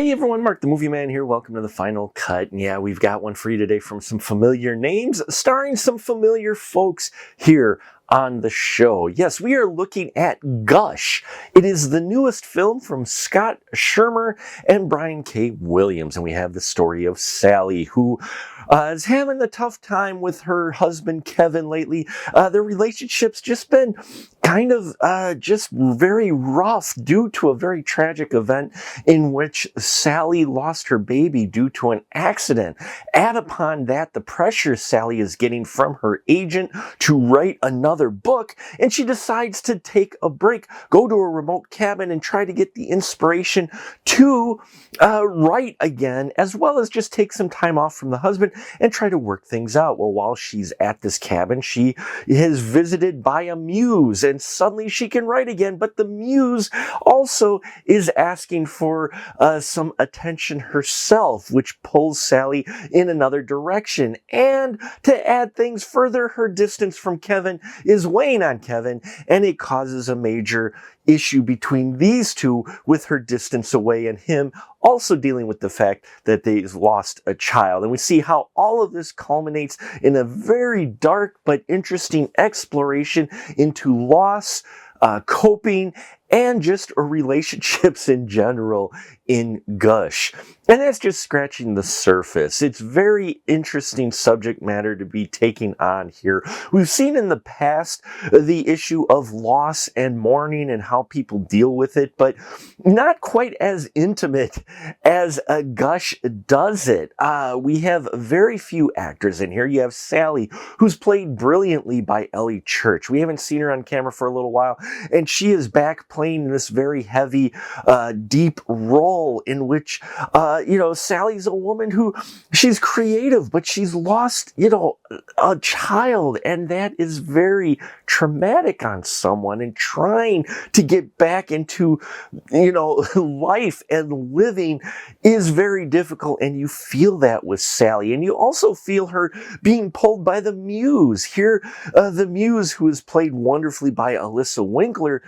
Hey everyone, Mark the Movie Man here. Welcome to the final cut. And yeah, we've got one for you today from some familiar names, starring some familiar folks here on the show. Yes, we are looking at Gush. It is the newest film from Scott Schirmer and Brian K. Williams. And we have the story of Sally, who is having a tough time with her husband Kevin lately. Their relationship's just been kind of just very rough due to a very tragic event in which Sally lost her baby due to an accident. Add upon that the pressure Sally is getting from her agent to write another book, and she decides to take a break, go to a remote cabin and try to get the inspiration to write again, as well as just take some time off from the husband and try to work things out. Well, while she's at this cabin, she is visited by a muse, and suddenly she can write again, but the muse also is asking for some attention herself, which pulls Sally in another direction. And to add things further, her distance from Kevin is weighing on Kevin, and it causes a major issue between these two, with her distance away and him also dealing with the fact that they've lost a child. And we see how all of this culminates in a very dark but interesting exploration into loss, coping, and just relationships in general in Gush. And that's just scratching the surface. It's very interesting subject matter to be taking on here. We've seen in the past the issue of loss and mourning and how people deal with it, but not quite as intimate as Gush does it. We have very few actors in here. You have Sally, who's played brilliantly by Ellie Church. We haven't seen her on camera for a little while, and she is back playing this very heavy, deep role in which, Sally's a woman who, she's creative, but she's lost, a child, and that is very traumatic on someone, and trying to get back into, life and living is very difficult, and you feel that with Sally, and you also feel her being pulled by the muse. Here, the muse, who is played wonderfully by Alyss Winkler,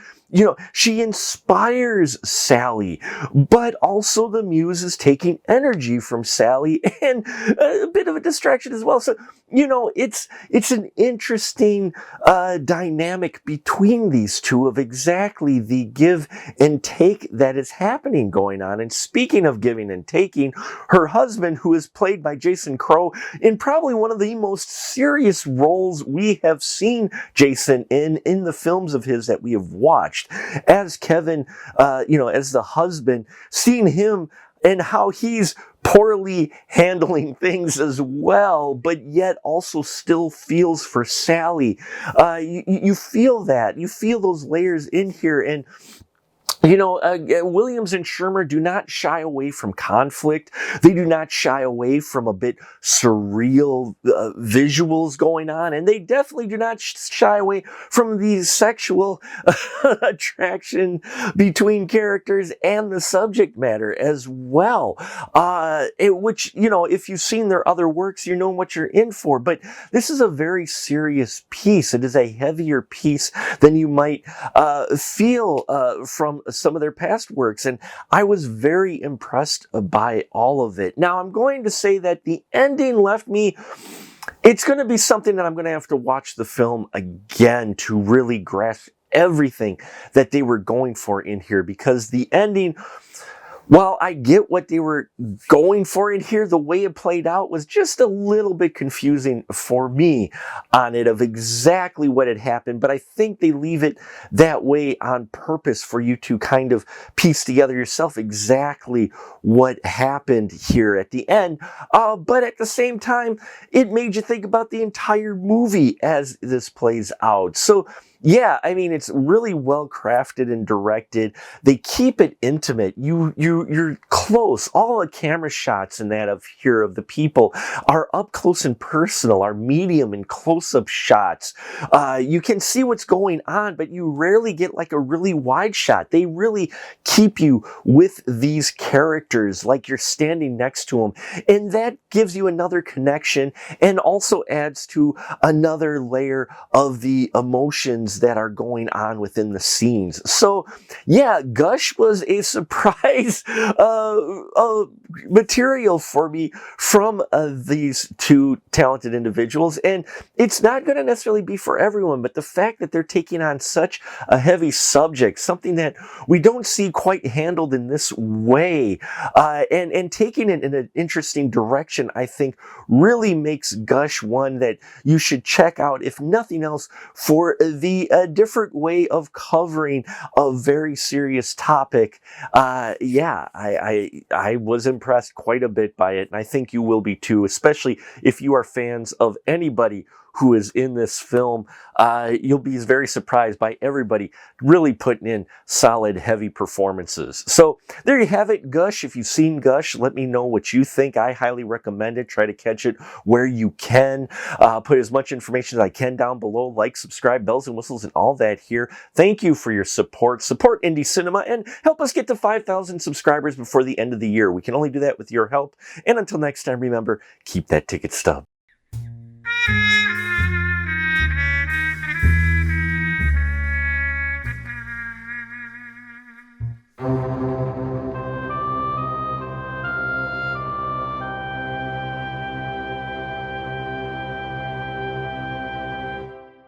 she inspires Sally, but also the muse is taking energy from Sally and a bit of a distraction as well. So, it's an interesting dynamic between these two of exactly the give and take that is happening going on. And speaking of giving and taking, her husband, who is played by Jason Crowe in probably one of the most serious roles we have seen Jason in the films of his that we have watched, as Kevin, as the husband, seeing him and how he's poorly handling things as well, but yet also still feels for Sally. You feel that. You feel those layers in here. And Williams and Schirmer do not shy away from conflict. They do not shy away from a bit surreal visuals going on. And they definitely do not shy away from the sexual attraction between characters and the subject matter as well. Which, if you've seen their other works, you know what you're in for. But this is a very serious piece. It is a heavier piece than you might feel from some of their past works, and I was very impressed by all of it. Now, I'm going to say that the ending left me, it's going to be something that I'm going to have to watch the film again to really grasp everything that they were going for in here, because the ending, while I get what they were going for in here, the way it played out was just a little bit confusing for me on it of exactly what had happened. But I think they leave it that way on purpose for you to kind of piece together yourself exactly what happened here at the end. But at the same time, it made you think about the entire movie as this plays out. So yeah, I mean, it's really well crafted and directed. They keep it intimate. You're close. All the camera shots in that of the people are up close and personal, are medium and close-up shots. You can see what's going on, but you rarely get like a really wide shot. They really keep you with these characters like you're standing next to them. And that gives you another connection and also adds to another layer of the emotions that are going on within the scenes. So yeah, Gush was a surprise material for me from these two talented individuals. And it's not going to necessarily be for everyone, but the fact that they're taking on such a heavy subject, something that we don't see quite handled in this way, and taking it in an interesting direction, I think really makes Gush one that you should check out, if nothing else, for the different way of covering a very serious topic. Yeah, I was impressed quite a bit by it, and I think you will be too, especially if you are fans of anybody who is in this film. You'll be very surprised by everybody really putting in solid, heavy performances. So there you have it, Gush. If you've seen Gush, let me know what you think. I highly recommend it. Try to catch it where you can. Put as much information as I can down below. Like, subscribe, bells and whistles, and all that here. Thank you for your support. Support indie cinema and help us get to 5,000 subscribers before the end of the year. We can only do that with your help. And until next time, remember, keep that ticket stub.